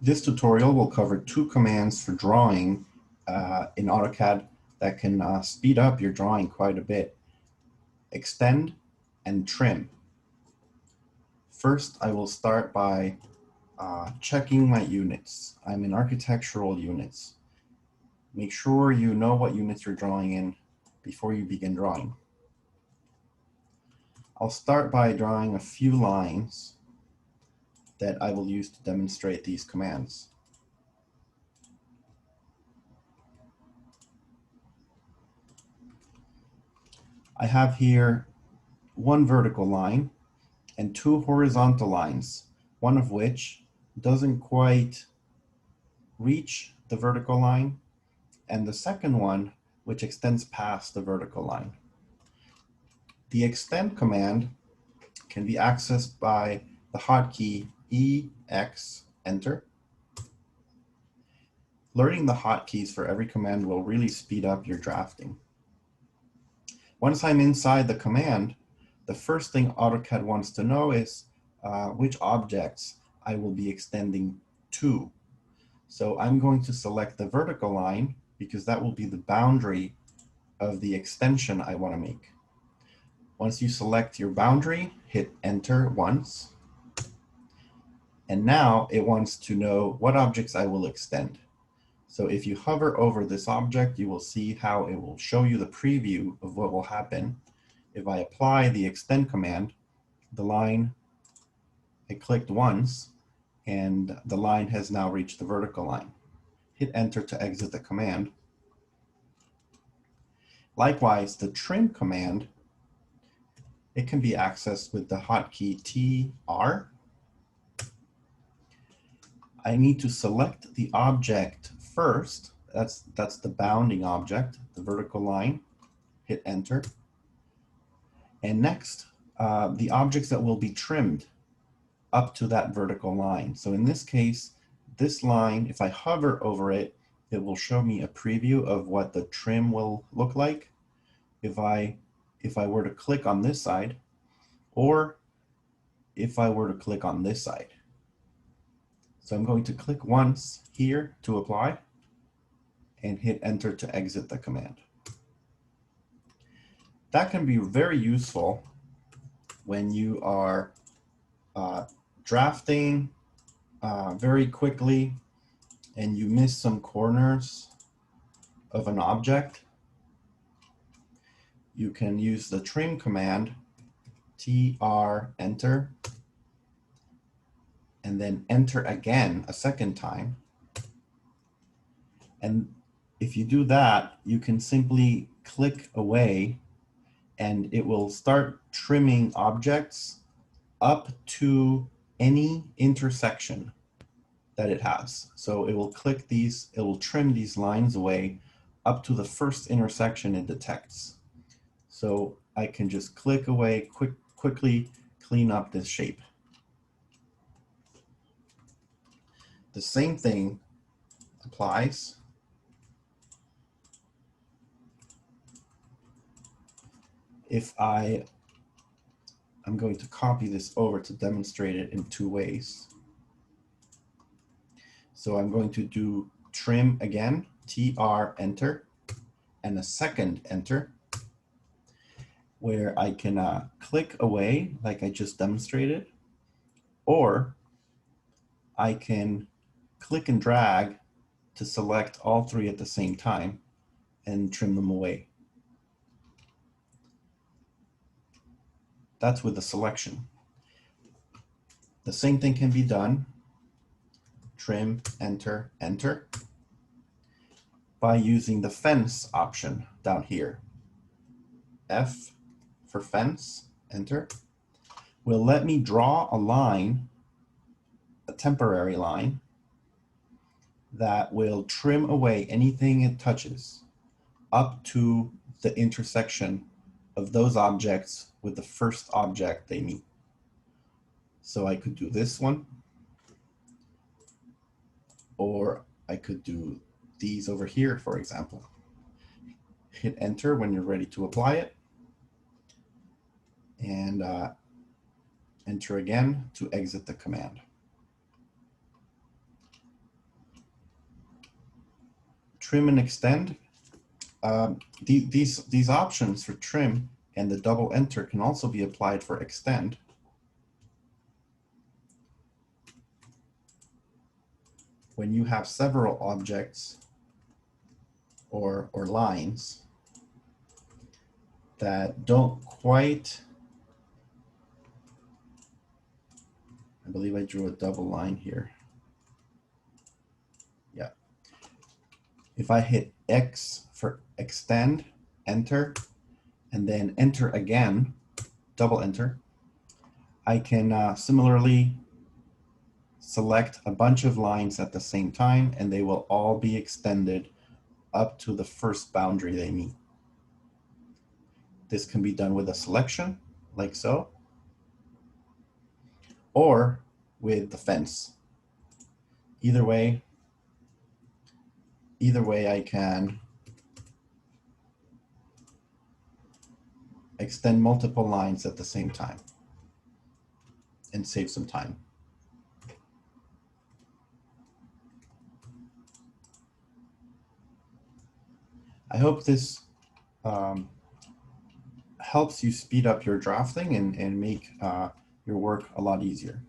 This tutorial will cover two commands for drawing in Autocad that can speed up your drawing quite a bit: extend and trim. First, I will start by checking my units. I'm in architectural units. Make sure you know what units you're drawing in before you begin drawing. I'll start by drawing a few lines that I will use to demonstrate these commands. I have here one vertical line and two horizontal lines, one of which doesn't quite reach the vertical line, and the second one which extends past the vertical line. The extend command can be accessed by the hotkey EX, enter. Learning the hotkeys for every command will really speed up your drafting. Once I'm inside the command, the first thing AutoCAD wants to know is which objects I will be extending to. So I'm going to select the vertical line because that will be the boundary of the extension I want to make. Once you select your boundary, hit enter once. And now it wants to know what objects I will extend. So if you hover over this object, you will see how it will show you the preview of what will happen. If I apply the extend command, the line, I clicked once, and the line has now reached the vertical line. Hit enter to exit the command. Likewise, the trim command, it can be accessed with the hotkey TR. I need to select the object first. That's the bounding object, the vertical line. Hit enter. And next, the objects that will be trimmed up to that vertical line. So in this case, this line, if I hover over it, it will show me a preview of what the trim will look like if I were to click on this side, or if I were to click on this side. So I'm going to click once here to apply and hit enter to exit the command. That can be very useful when you are drafting very quickly and you miss some corners of an object. You can use the trim command, TR enter, and then enter again a second time. And if you do that, you can simply click away and it will start trimming objects up to any intersection that it has. So it will click these, it will trim these lines away up to the first intersection it detects. So I can just click away, quickly clean up this shape. The same thing applies if I'm going to copy this over to demonstrate it in two ways. So I'm going to do trim again, TR enter, and a second enter, where I can click away like I just demonstrated, or I can click and drag to select all three at the same time and trim them away. That's with the selection. The same thing can be done, trim, enter, enter, by using the fence option down here. F for fence, enter, will let me draw a line, a temporary line, that will trim away anything it touches up to the intersection of those objects with the first object they meet. So I could do this one, or I could do these over here, for example. Hit enter when you're ready to apply it, and enter again to exit the command. trim and extend, these options for trim and the double enter can also be applied for extend. When you have several objects or lines that don't quite, I believe I drew a double line here. Yeah. If I hit X for extend, enter, and then enter again, double enter, I can similarly select a bunch of lines at the same time, and they will all be extended up to the first boundary they meet. This can be done with a selection, like so, or with the fence. Either way I can extend multiple lines at the same time and save some time. I hope this helps you speed up your drafting and make your work a lot easier.